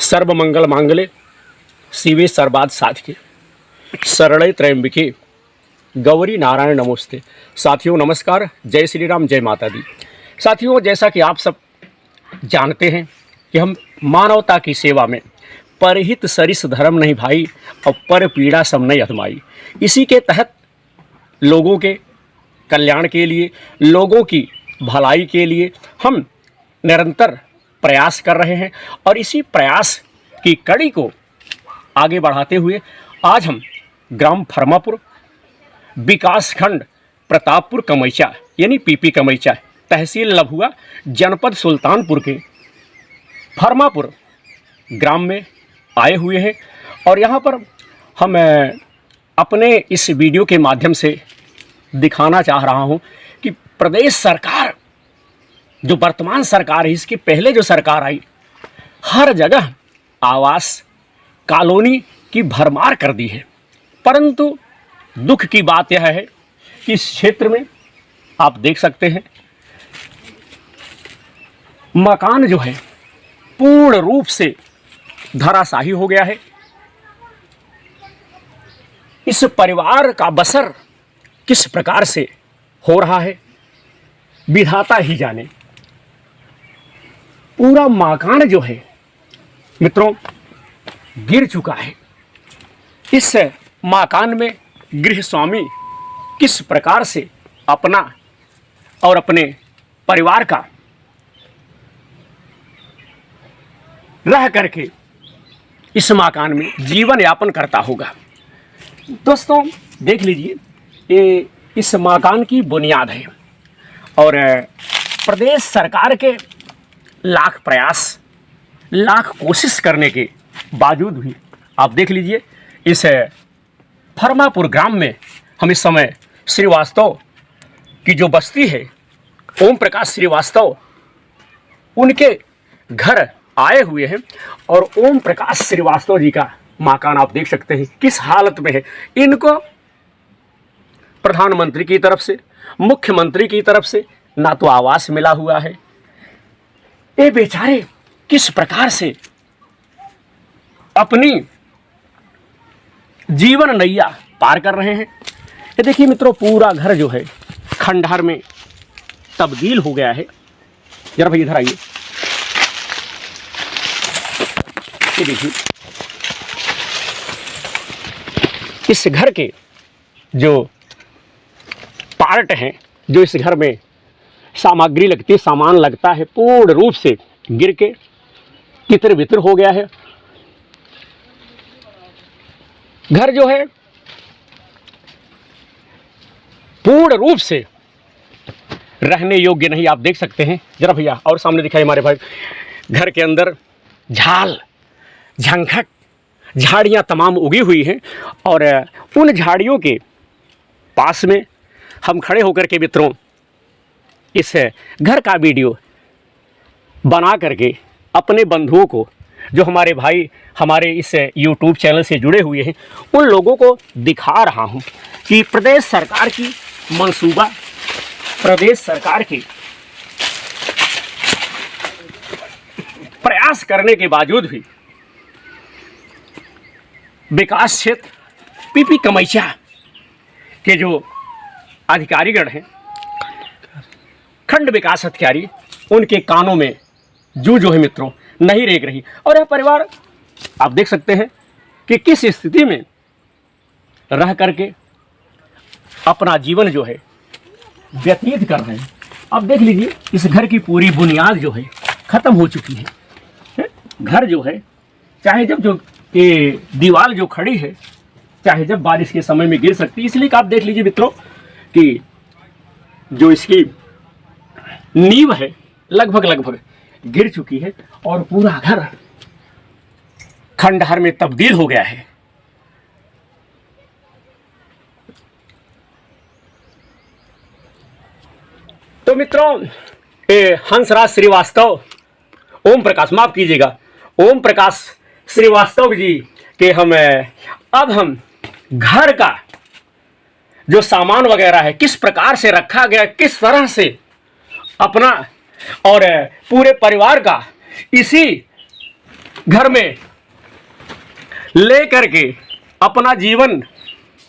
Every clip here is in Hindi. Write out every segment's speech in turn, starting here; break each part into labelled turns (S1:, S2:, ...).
S1: सर्वमंगल मांगले शिवे सर्वार्थ साधिके शरणे त्र्यंबके गौरी नारायण नमोस्ते। साथियों नमस्कार, जय श्री राम, जय माता दी। साथियों, जैसा कि आप सब जानते हैं कि हम मानवता की सेवा में परहित सरिस धर्म नहीं भाई और पर पीड़ा सम नहीं अधमाई, इसी के तहत लोगों के कल्याण के लिए, लोगों की भलाई के लिए हम निरंतर प्रयास कर रहे हैं और इसी प्रयास की कड़ी को आगे बढ़ाते हुए आज हम ग्राम फर्मापुर, विकास खंड प्रतापपुर कमैचा यानी पीपी कमैचा, तहसील लभुआ, जनपद सुल्तानपुर के फर्मापुर ग्राम में आए हुए हैं। और यहाँ पर हम अपने इस वीडियो के माध्यम से दिखाना चाह रहा हूँ कि प्रदेश सरकार, जो वर्तमान सरकार है, इसकी पहले जो सरकार आई, हर जगह आवास कॉलोनी की भरमार कर दी है। परंतु दुख की बात यह है कि इस क्षेत्र में आप देख सकते हैं मकान जो है पूर्ण रूप से धराशाही हो गया है। इस परिवार का बसर किस प्रकार से हो रहा है विधाता ही जाने। पूरा मकान जो है मित्रों गिर चुका है। इस मकान में गृह स्वामी किस प्रकार से अपना और अपने परिवार का रह करके इस मकान में जीवन यापन करता होगा। दोस्तों देख लीजिए, ये इस मकान की बुनियाद है और प्रदेश सरकार के लाख प्रयास, लाख कोशिश करने के बावजूद भी आप देख लीजिए, इस फर्मापुर ग्राम में हम इस समय श्रीवास्तव की जो बस्ती है, ओम प्रकाश श्रीवास्तव, उनके घर आए हुए हैं। और ओम प्रकाश श्रीवास्तव जी का मकान आप देख सकते हैं किस हालत में है। इनको प्रधानमंत्री की तरफ से, मुख्यमंत्री की तरफ से ना तो आवास मिला हुआ है। ये बेचारे किस प्रकार से अपनी जीवन नैया पार कर रहे हैं। ये देखिए मित्रों, पूरा घर जो है खंडहर में तब्दील हो गया है। जरा भाई इधर आइए, ये देखिए इस घर के जो पार्ट हैं, जो इस घर में सामग्री लगती है, सामान लगता है, पूर्ण रूप से गिर के तितर बितर हो गया है। घर जो है पूर्ण रूप से रहने योग्य नहीं, आप देख सकते हैं। जरा भैया और सामने दिखाई हमारे भाई। घर के अंदर झाल, झंखट, झाड़ियां तमाम उगी हुई हैं और उन झाड़ियों के पास में हम खड़े होकर के मित्रों इस घर का वीडियो बना करके अपने बंधुओं को, जो हमारे भाई हमारे इस YouTube चैनल से जुड़े हुए हैं, उन लोगों को दिखा रहा हूं कि प्रदेश सरकार की मंसूबा, प्रदेश सरकार के प्रयास करने के बावजूद भी विकास क्षेत्र पीपी कमैचा के जो अधिकारीगण हैं, खंड विकास अधिकारी, उनके कानों में जू जो है मित्रों नहीं रेंग रही। और यह परिवार आप देख सकते हैं कि किस स्थिति में रह करके अपना जीवन जो है व्यतीत कर रहे हैं। अब देख लीजिए, इस घर की पूरी बुनियाद जो है खत्म हो चुकी है। घर जो है चाहे जब जो ये दीवार जो खड़ी है, चाहे जब बारिश के समय में गिर सकती है। इसलिए आप देख लीजिए मित्रों कि जो इसकी नींव है लगभग गिर चुकी है और पूरा घर खंडहर में तब्दील हो गया है। तो मित्रों, हंसराज श्रीवास्तव, ओम प्रकाश, माफ कीजिएगा, ओम प्रकाश श्रीवास्तव जी के हम घर का जो सामान वगैरह है किस प्रकार से रखा गया, किस तरह से अपना और पूरे परिवार का इसी घर में ले करके अपना जीवन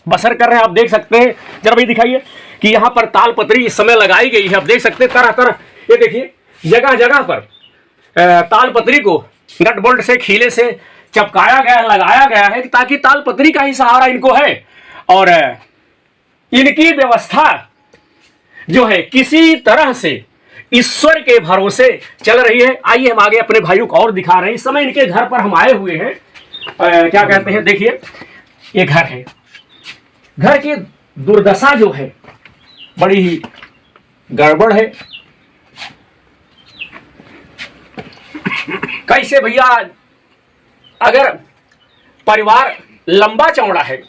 S1: बसर कर रहे हैं। आप देख सकते हैं, जरा भाई दिखाइए कि यहाँ पर तालपत्री इस समय लगाई गई है। आप देख सकते हैं तरह तरह, ये देखिए जगह जगह पर तालपत्री को नट बोल्ट से, खीले से चपकाया गया, लगाया गया है ताकि तालपत्री का ही सहारा इनको है और इनकी व्यवस्था जो है किसी तरह से ईश्वर के भरोसे चल रही है। आइए हम आगे अपने भाइयों को और दिखा रहे हैं। इस समय इनके घर पर हम आए हुए हैं। क्या कहते हैं, देखिए ये घर है। घर की दुर्दशा जो है बड़ी ही गड़बड़ है। कैसे भैया, अगर परिवार लंबा चौड़ा है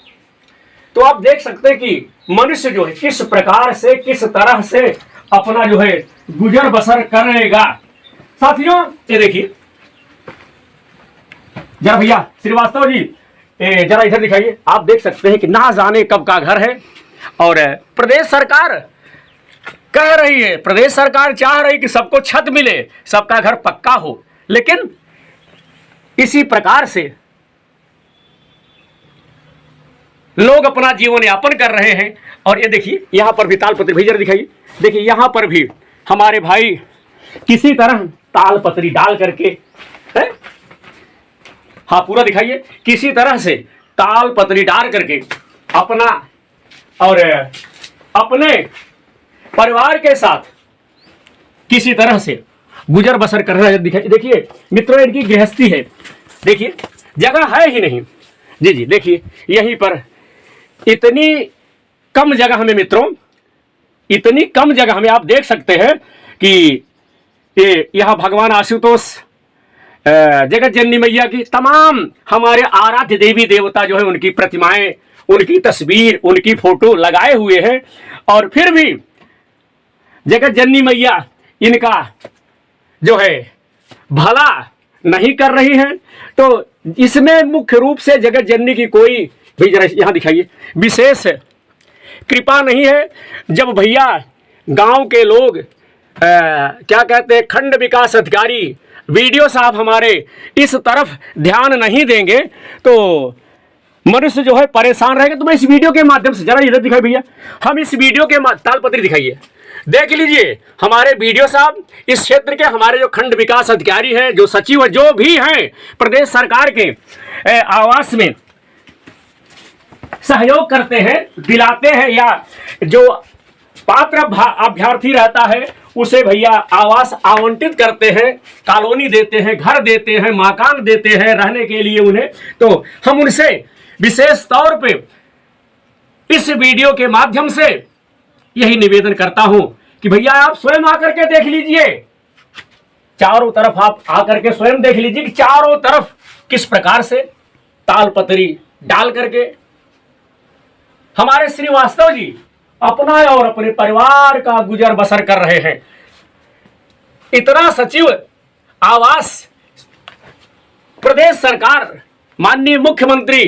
S1: तो आप देख सकते हैं कि मनुष्य जो है किस प्रकार से, किस तरह से अपना जो है गुजर बसर करेगा। साथियों ये देखिए, जरा भैया श्रीवास्तव जी जरा इधर दिखाइए। आप देख सकते हैं कि ना जाने कब का घर है और प्रदेश सरकार कह रही है, प्रदेश सरकार चाह रही कि सबको छत मिले, सबका घर पक्का हो, लेकिन इसी प्रकार से लोग अपना जीवन यापन कर रहे हैं। और ये देखिए यहां पर भी तालपत्री, भैया जरा दिखाइए, देखिए यहां पर भी हमारे भाई किसी तरह तालपत्री डाल करके है, हाँ पूरा दिखाइए, किसी तरह से तालपत्री डाल करके अपना और अपने परिवार के साथ किसी तरह से गुजर बसर कर रहे हैं। देखिए मित्रों, इनकी गृहस्थी है, देखिए जगह है ही नहीं। जी जी देखिए यहीं पर इतनी कम जगह में, मित्रों इतनी कम जगह में आप देख सकते हैं कि ये यहाँ भगवान आशुतोष जगत जननी मैया की तमाम हमारे आराध्य देवी देवता जो है उनकी प्रतिमाएं, उनकी तस्वीर, उनकी फोटो लगाए हुए हैं। और फिर भी जगत जननी मैया इनका जो है भला नहीं कर रही है। तो इसमें मुख्य रूप से जगत जननी की कोई भी, जरा यहाँ दिखाइए, विशेष कृपा नहीं है। जब भैया गांव के लोग क्या कहते हैं, खंड विकास अधिकारी वीडियो साहब हमारे इस तरफ ध्यान नहीं देंगे तो मनुष्य जो है परेशान रहेगा। तो मैं इस वीडियो के माध्यम से, जरा इधर दिखाई भैया, हम इस वीडियो के तालपत्री दिखाइए, देख लीजिए हमारे वीडियो साहब, इस क्षेत्र के हमारे जो खंड विकास अधिकारी हैं, जो सचिव है, जो भी हैं प्रदेश सरकार के आवास में सहयोग करते हैं, दिलाते हैं, या जो पात्र अभ्यर्थी रहता है उसे भैया आवास आवंटित करते हैं, कॉलोनी देते हैं, घर देते हैं, मकान देते हैं रहने के लिए उन्हें। तो हम उनसे विशेष तौर पे इस वीडियो के माध्यम से यही निवेदन करता हूं कि भैया आप स्वयं आकर के देख लीजिए, चारों तरफ आप आकर के स्वयं देख लीजिए कि चारों तरफ किस प्रकार से तालपत्री डाल करके हमारे श्रीवास्तव जी अपना और अपने परिवार का गुजर बसर कर रहे हैं। इतना सचिव आवास प्रदेश सरकार, माननीय मुख्यमंत्री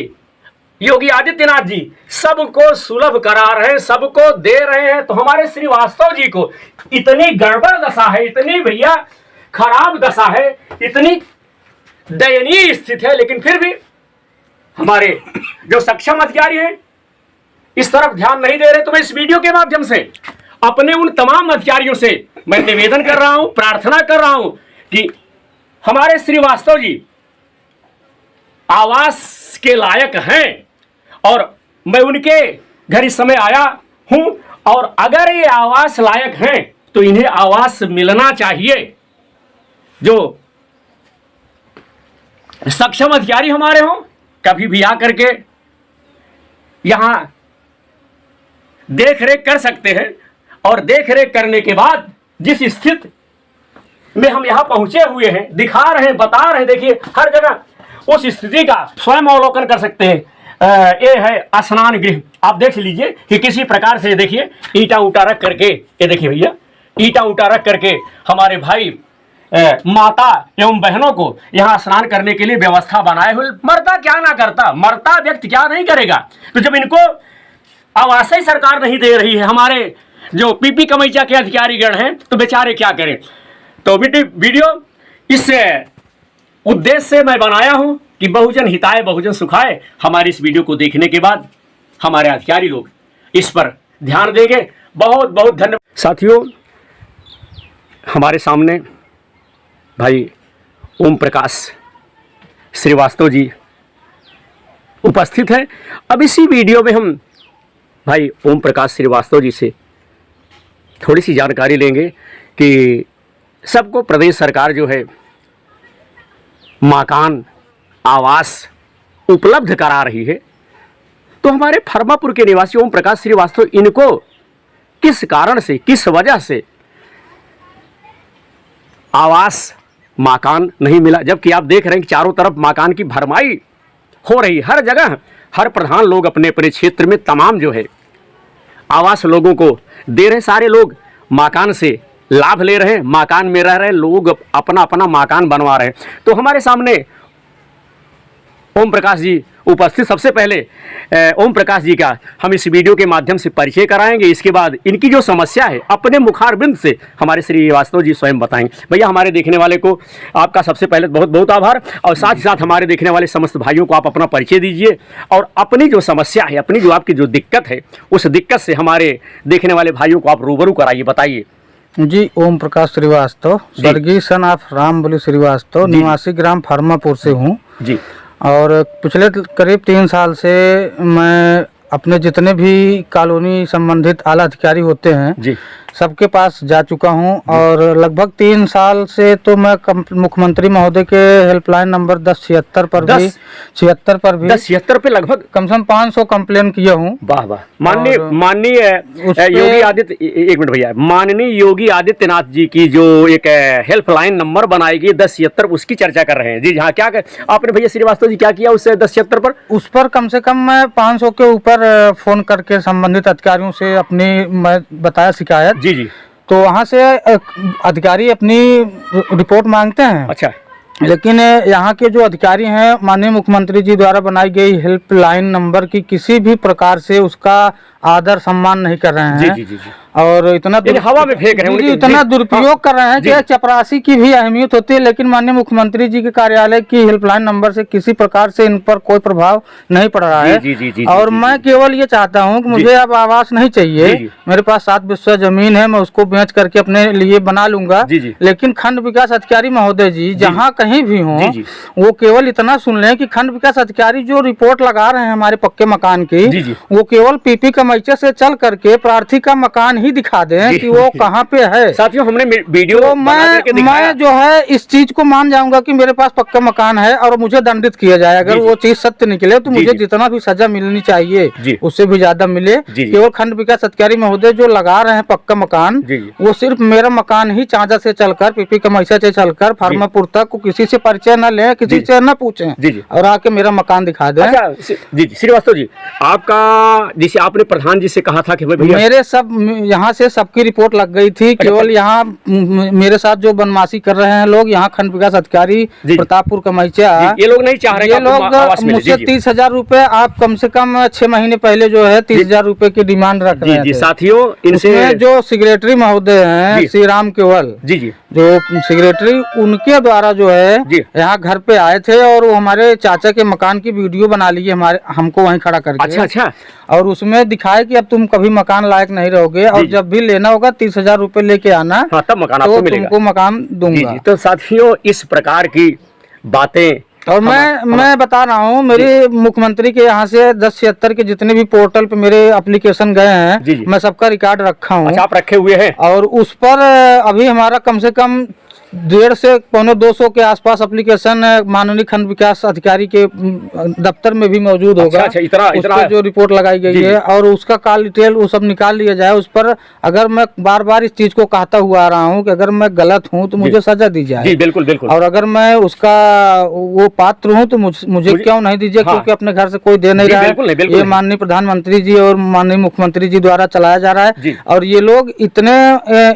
S1: योगी आदित्यनाथ जी सबको सुलभ करा रहे हैं, सबको दे रहे हैं। तो हमारे श्रीवास्तव जी को इतनी गड़बड़ दशा है, इतनी भैया खराब दशा है, इतनी दयनीय स्थिति है, लेकिन फिर भी हमारे जो सक्षम अधिकारी हैं इस तरफ ध्यान नहीं दे रहे। तो मैं इस वीडियो के माध्यम से अपने उन तमाम अधिकारियों से मैं निवेदन कर रहा हूं, प्रार्थना कर रहा हूं कि हमारे श्रीवास्तव जी आवास के लायक हैं और मैं उनके घर इस समय आया हूं, और अगर ये आवास लायक हैं तो इन्हें आवास मिलना चाहिए। जो सक्षम अधिकारी हमारे हों, कभी भी आकर के यहां देख रेख कर सकते हैं, और देख रेख करने के बाद जिस स्थिति में हम यहां पहुंचे हुए हैं, दिखा रहे हैं, बता रहे हैं, देखिए हर जगह उस स्थिति का स्वयं अवलोकन कर सकते हैं। ये है स्नान गृह, आप देख लीजिए कि किसी प्रकार से, देखिए ईटा उटा रख करके, ये देखिए भैया ईटा उटा रख करके हमारे भाई माता एवं बहनों को यहाँ स्नान करने के लिए व्यवस्था बनाए हुए। मरता क्या ना करता, मरता व्यक्ति क्या नहीं करेगा। तो जब इनको आवास ही सरकार नहीं दे रही है, हमारे जो पीपी कमैचा के अधिकारीगण हैं, तो बेचारे क्या करें। तो वीडियो इस उद्देश्य से मैं बनाया हूं कि बहुजन हिताय बहुजन सुखाय। हमारे इस वीडियो को देखने के बाद हमारे अधिकारी लोग इस पर ध्यान देंगे। बहुत बहुत धन्यवाद। साथियों, हमारे सामने भाई ओम प्रकाश श्रीवास्तव जी उपस्थित हैं। अब इसी वीडियो में हम भाई ओम प्रकाश श्रीवास्तव जी से थोड़ी सी जानकारी लेंगे कि सबको प्रदेश सरकार जो है मकान आवास उपलब्ध करा रही है, तो हमारे फर्मापुर के निवासी ओम प्रकाश श्रीवास्तव, इनको किस कारण से, किस वजह से आवास मकान नहीं मिला? जबकि आप देख रहे हैं कि चारों तरफ मकान की भरमाई हो रही, हर जगह हर प्रधान लोग अपने अपने क्षेत्र में तमाम जो है आवास लोगों को दे रहे। सारे लोग मकान से लाभ ले रहे हैं, मकान में रह रहे लोग अपना अपना मकान बनवा रहे हैं। तो हमारे सामने ओम प्रकाश जी उपस्थित। सबसे पहले ओम प्रकाश जी का हम इस वीडियो के माध्यम से परिचय कराएंगे। इसके बाद इनकी जो समस्या है अपने मुखारबिंद से हमारे श्रीवास्तव जी स्वयं बताएंगे। भैया, हमारे देखने वाले को आपका सबसे पहले बहुत बहुत आभार, और साथ ही साथ हमारे देखने वाले समस्त भाइयों को आप अपना परिचय दीजिए और अपनी जो समस्या है, अपनी जो आपकी जो दिक्कत है, उस दिक्कत से हमारे देखने वाले भाइयों को आप रूबरू कराइए, बताइए।
S2: जी, ओम प्रकाश श्रीवास्तव, स्वर्गीय सन ऑफ राम बोली श्रीवास्तव, निवासी ग्राम फर्मापुर से हूँ जी। और पिछले करीब 3 साल से मैं अपने जितने भी कॉलोनी संबंधित आला अधिकारी होते हैं जी, सबके पास जा चुका हूं। और लगभग 3 साल से तो मैं मुख्यमंत्री महोदय के हेल्पलाइन नंबर 1076 पर भी 1076
S1: पे लगभग कम से कम
S2: 500 कंप्लेन किया हूं।
S1: वाह वाह। माननीय योगी आदित्य, एक मिनट भैया, माननीय योगी आदित्यनाथ जी की जो एक हेल्पलाइन नंबर बनाई गई 1076, उसकी चर्चा कर रहे हैं जी। हाँ, क्या आपने भैया श्रीवास्तव जी क्या किया उस 1076 पर?
S2: उस पर कम से कम मैं 500 के ऊपर फोन करके संबंधित अधिकारियों से अपनी मैं बताया शिकायत
S1: जी जी।
S2: तो वहाँ से अधिकारी अपनी रिपोर्ट मांगते हैं।
S1: अच्छा।
S2: लेकिन यहाँ के जो अधिकारी हैं, माननीय मुख्यमंत्री जी द्वारा बनाई गई हेल्पलाइन नंबर की किसी भी प्रकार से उसका आदर सम्मान नहीं कर रहे हैं
S1: जी, जी, जी, जी।
S2: और इतना
S1: हवा में फेंक रहे हैं,
S2: इतना दुरुपयोग कर रहे हैं कि चपरासी की भी अहमियत होती है। लेकिन माननीय मुख्यमंत्री जी के कार्यालय की हेल्पलाइन नंबर से किसी प्रकार से इन पर कोई प्रभाव नहीं पड़ रहा है।
S1: जी, जी, जी,
S2: और मैं केवल ये चाहता हूँ कि मुझे अब आवास नहीं चाहिए। मेरे पास 7 बिस्सा जमीन है, मैं उसको बेच करके अपने लिए बना लूंगा। लेकिन खंड विकास अधिकारी महोदय जी जहाँ कहीं भी हों, वो केवल इतना सुन लें कि खंड विकास अधिकारी जो रिपोर्ट लगा रहे हैं हमारे पक्के मकान की, वो केवल पीपी कमैचे से चल करके प्रार्थी का मकान ही दिखा दें कि वो कहाँ पे है।
S1: साथियों, हमने वीडियो
S2: तो मैं जो है इस चीज को मान जाऊंगा कि मेरे पास पक्का मकान है और मुझे दंडित किया जाए। अगर वो चीज सत्य निकले तो मुझे जितना भी सजा मिलनी चाहिए उससे भी ज्यादा मिले। केवल खंड विकास अधिकारी महोदय जो लगा रहे हैं पक्का मकान, वो सिर्फ मेरा मकान ही चांजा से चलकर पीपी कमैचा से चलकर फर्मापुर तक किसी से परिचय न ले, किसी से न पूछे और आके मेरा मकान दिखा दे।
S1: जी श्रीवास्तव जी, आपका जिसे आपने प्रधान जी से कहा था कि
S2: मेरे सब यहाँ से सबकी रिपोर्ट लग गई थी। केवल यहाँ मेरे साथ जो बदमाशी कर रहे हैं लोग, यहाँ खंड विकास अधिकारी प्रतापपुर कमैचा,
S1: ये लोग नहीं चाह रहे।
S2: ये लोग मुझसे 30,000 रुपए, आप कम से कम 6 महीने पहले जो है 30,000 रुपए की डिमांड रख रहे थे।
S1: साथियों, इनसे
S2: जो सेक्रेटरी महोदय हैं श्री राम केवल जी, जो सेक्रेटरी, उनके द्वारा जो है यहाँ घर पे आए थे और वो हमारे चाचा के मकान की वीडियो बना ली हमारे, हमको वहीं खड़ा करके।
S1: अच्छा।
S2: और उसमें दिखाए कि अब तुम कभी मकान लायक नहीं रहोगे और जब भी लेना होगा 30,000 रुपए लेके आना,
S1: तब मकान आपको मिलेगा,
S2: तुमको मकान दूंगा।
S1: तो साथियों, इस प्रकार की बातें
S2: और मैं बता रहा हूँ, मेरे मुख्यमंत्री के यहाँ से 1076 के जितने भी पोर्टल पे मेरे एप्लीकेशन गए हैं, मैं सबका रिकॉर्ड रखा हूँ।
S1: अच्छा, आप रखे हुए हैं?
S2: और उस पर अभी हमारा कम से कम 150 से 200 के आसपास एप्लीकेशन माननीय खंड विकास अधिकारी के दफ्तर में भी मौजूद होगा।
S1: अच्छा, इतना
S2: जो रिपोर्ट लगाई गई है और उसका कॉल डिटेल वो सब निकाल लिया जाए। उस पर अगर मैं बार बार इस चीज को कहता हुआ आ रहा हूँ कि अगर मैं गलत हूँ तो मुझे सजा दी जाए।
S1: बिल्कुल बिल्कुल।
S2: और अगर मैं उसका वो पात्र हूँ तो मुझे क्यों नहीं दीजिए, क्योंकि अपने घर से कोई दे नहीं रहा है। ये माननीय प्रधानमंत्री जी और माननीय मुख्यमंत्री जी द्वारा चलाया जा रहा है। और ये लोग इतने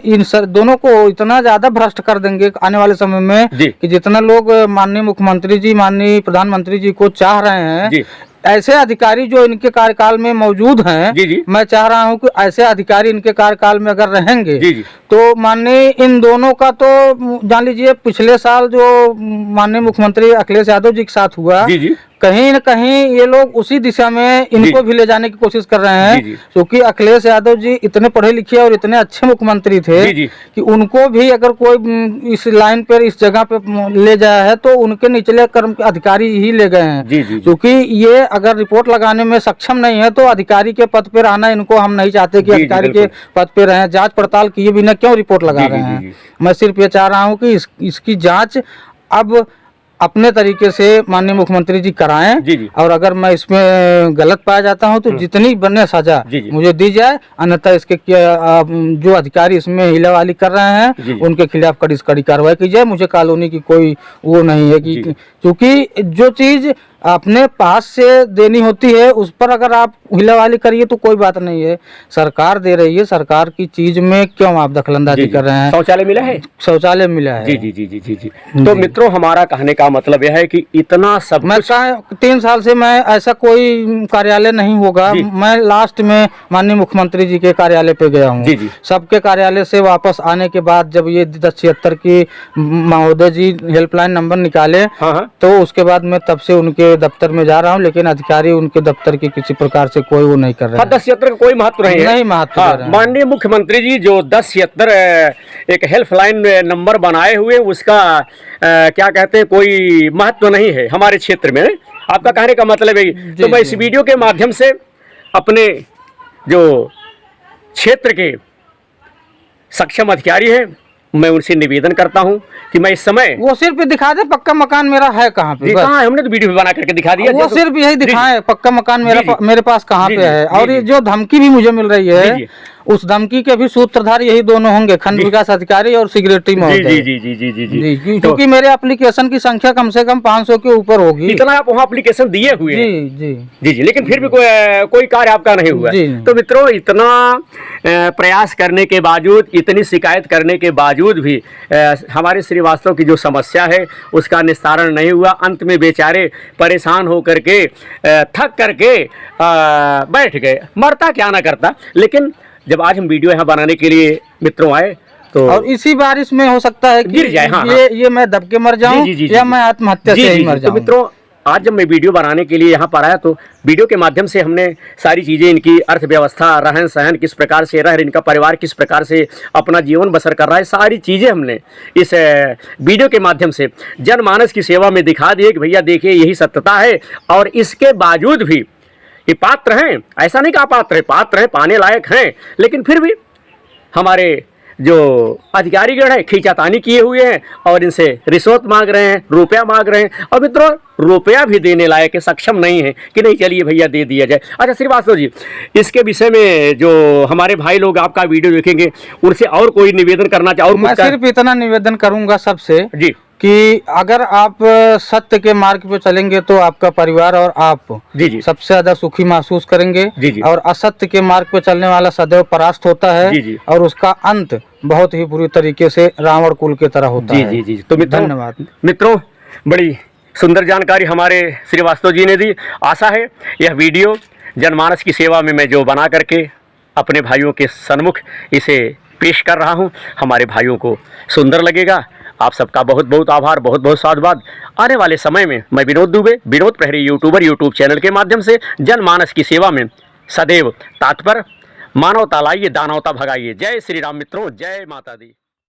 S2: इन दोनों को इतना ज्यादा भ्रष्ट कर देंगे आने वाले समय में कि जितना लोग माननीय मुख्यमंत्री जी, माननीय प्रधानमंत्री जी को चाह रहे हैं, ऐसे अधिकारी जो इनके कार्यकाल में मौजूद हैं,
S1: जी जी,
S2: मैं चाह रहा हूं कि ऐसे अधिकारी इनके कार्यकाल में अगर रहेंगे
S1: जी जी,
S2: तो माननीय इन दोनों का तो जान लीजिए पिछले साल जो माननीय मुख्यमंत्री अखिलेश यादव जी के साथ हुआ,
S1: जी जी,
S2: कहीं न कहीं ये लोग उसी दिशा में इनको भी ले जाने की कोशिश कर रहे हैं,
S1: जी जी,
S2: क्योंकि अखिलेश यादव जी इतने पढ़े लिखे और इतने अच्छे मुख्यमंत्री थे
S1: जी जी,
S2: कि उनको भी अगर कोई इस लाइन पर इस जगह पे ले जाया है तो उनके निचले कर्म अधिकारी ही ले गए हैं,
S1: जी जी,
S2: क्योंकि ये अगर रिपोर्ट लगाने में सक्षम नहीं है तो अधिकारी के पद पे रहना इनको हम नहीं चाहते कि
S1: जी, जी,
S2: अधिकारी के
S1: बिल्कुल।
S2: पद पे रहें। जांच पड़ताल किए बिना क्यों रिपोर्ट लगा
S1: जी,
S2: रहे
S1: जी,
S2: हैं?
S1: जी, जी।
S2: मैं सिर्फ ये चाह रहा हूँ कि इसकी जांच अब अपने तरीके से माननीय मुख्यमंत्री जी कराएं,
S1: जी जी,
S2: और अगर मैं इसमें गलत पाया जाता हूं तो जितनी बने सजा
S1: जी जी,
S2: मुझे दी जाए, अन्यथा इसके जो अधिकारी इसमें हिलावाली कर रहे हैं
S1: जी जी,
S2: उनके खिलाफ कड़ी से कड़ी कार्रवाई की जाए। मुझे कॉलोनी की कोई वो नहीं है
S1: जी
S2: कि
S1: जी।
S2: क्योंकि जो चीज अपने पास से देनी होती है उस पर अगर आप हिलावाली करिए तो कोई बात नहीं है, सरकार दे रही है, सरकार की चीज में क्यों आप दखलंदाजी कर रहे हैं?
S1: शौचालय मिला है?
S2: शौचालय मिला है।
S1: जी जी जी जी जी जी। तो मित्रों, हमारा कहने का मतलब यह है कि इतना सब
S2: मैं
S1: कुछ
S2: 3 साल से मैं ऐसा कोई कार्यालय नहीं होगा,
S1: जी।
S2: मैं लास्ट में माननीय मुख्यमंत्री जी के कार्यालय पे गया हूँ।
S1: जी जी,
S2: सबके कार्यालय से वापस आने के बाद जब ये 1076 की महोदय जी हेल्पलाइन नंबर निकाले,
S1: हाँ हाँ,
S2: तो उसके बाद मैं तब से उनके दफ्तर में जा रहा हूँ, लेकिन अधिकारी उनके दफ्तर की किसी प्रकार से कोई वो नहीं कर रहे
S1: हाँ,
S2: हैं।
S1: 1076 का कोई महत्व नहीं है।
S2: नहीं महत्व दे
S1: हाँ,
S2: रहे हैं।
S1: माननीय मुख्यमंत्री जी जो 1076 एक हेल्पलाइन नंबर बनाए हुए, उसका क्या कहते हैं, कोई महत्व नहीं है हमारे क्षेत्र में। आपका कहने का मतलब है। तो मैं इस वीडियो के माध्यम से अपने जो क्षेत्र के सक्षम अधिकारी हैं, मैं उनसे निवेदन करता हूं कि मैं इस समय
S2: वो सिर्फ दिखा दे पक्का मकान मेरा है कहाँ पे, बस।
S1: कहाँ है, हमने तो वीडियो भी बना करके दिखा दिया।
S2: वो सिर्फ यही दिखाए पक्का मकान मेरा
S1: जी, जी।
S2: मेरे पास कहाँ
S1: जी,
S2: पे
S1: जी,
S2: है।
S1: जी,
S2: और ये
S1: जी।
S2: जो धमकी भी मुझे मिल रही
S1: जी,
S2: है
S1: जी।
S2: उस धमकी के भी सूत्रधार यही दोनों होंगे, खंड
S1: जी।
S2: विकास अधिकारी और सेक्रेटरी
S1: जी
S2: महोदय।
S1: जी जी जी जी जी जी।
S2: जी, क्योंकि मेरे एप्लीकेशन की संख्या कम से कम 500 के ऊपर होगी।
S1: इतना आप वहाँ एप्लीकेशन दिए हुए हैं।
S2: जी जी
S1: जी जी, लेकिन फिर भी कोई कार्य आपका नहीं हुआ।
S2: जी।
S1: तो मित्रों, इतना प्रयास करने के बावजूद, इतनी शिकायत करने के बावजूद भी हमारे श्रीवास्तव की जो समस्या है उसका निस्तारण नहीं हुआ। अंत में बेचारे परेशान होकर के थक करके बैठ गए। मरता क्या ना करता, लेकिन जब आज हम वीडियो यहाँ बनाने के लिए मित्रों आए तो
S2: और इसी बारिश में हो सकता है कि
S1: गिर जाए। हाँ,
S2: ये मैं दब के मर जाऊं
S1: जी, जी, जी,
S2: या
S1: जी।
S2: मैं आत्महत्या से ही मर
S1: तो
S2: जाऊं।
S1: मित्रों, आज जब मैं वीडियो बनाने के लिए यहाँ पर आया तो वीडियो के माध्यम से हमने सारी चीज़ें, इनकी अर्थव्यवस्था, रहन सहन किस प्रकार से रह रहे, इनका परिवार किस प्रकार से अपना जीवन बसर कर रहा है, सारी चीज़ें हमने इस वीडियो के माध्यम से जनमानस की सेवा में दिखा दिए कि भैया देखिए यही सत्यता है। और इसके बावजूद भी ये पात्र हैं, ऐसा नहीं कि अपात्र है, पात्र हैं, पाने लायक हैं, लेकिन फिर भी हमारे जो अधिकारीगण हैं खींचातानी किए हुए हैं और इनसे रिश्वत मांग रहे हैं, रुपया मांग रहे हैं। और मित्रों, रुपया भी देने लायक सक्षम नहीं है कि नहीं चलिए भैया दे दिया जाए। अच्छा श्रीवास्तव जी, इसके विषय में जो हमारे भाई लोग आपका वीडियो देखेंगे उनसे और कोई निवेदन करना चाहे? और
S2: मैं सिर्फ इतना निवेदन करूंगा सबसे
S1: जी
S2: कि अगर आप सत्य के मार्ग पे चलेंगे तो आपका परिवार और आप
S1: जी जी
S2: सबसे ज्यादा सुखी महसूस करेंगे।
S1: जी जी
S2: और असत्य के मार्ग पे चलने वाला सदैव परास्त होता है।
S1: जी जी
S2: और उसका अंत बहुत ही बुरी तरीके से रावण कुल की तरह होता
S1: जी
S2: है।
S1: जी जी। तो मित्रों,
S2: धन्यवाद।
S1: मित्रों, बड़ी सुंदर जानकारी हमारे श्रीवास्तव जी ने दी। आशा है यह वीडियो जनमानस की सेवा में मैं जो बना करके अपने भाइयों के सन्मुख इसे पेश कर रहा हूँ, हमारे भाइयों को सुंदर लगेगा। आप सबका बहुत बहुत आभार, बहुत बहुत साधुवाद। आने वाले समय में मैं विनोद दुबे, विनोद प्रहरी यूट्यूबर, यूट्यूब चैनल के माध्यम से जनमानस की सेवा में सदैव तत्पर। मानवता लाइए, दानवता भगाइए। जय श्री राम मित्रों, जय माता दी।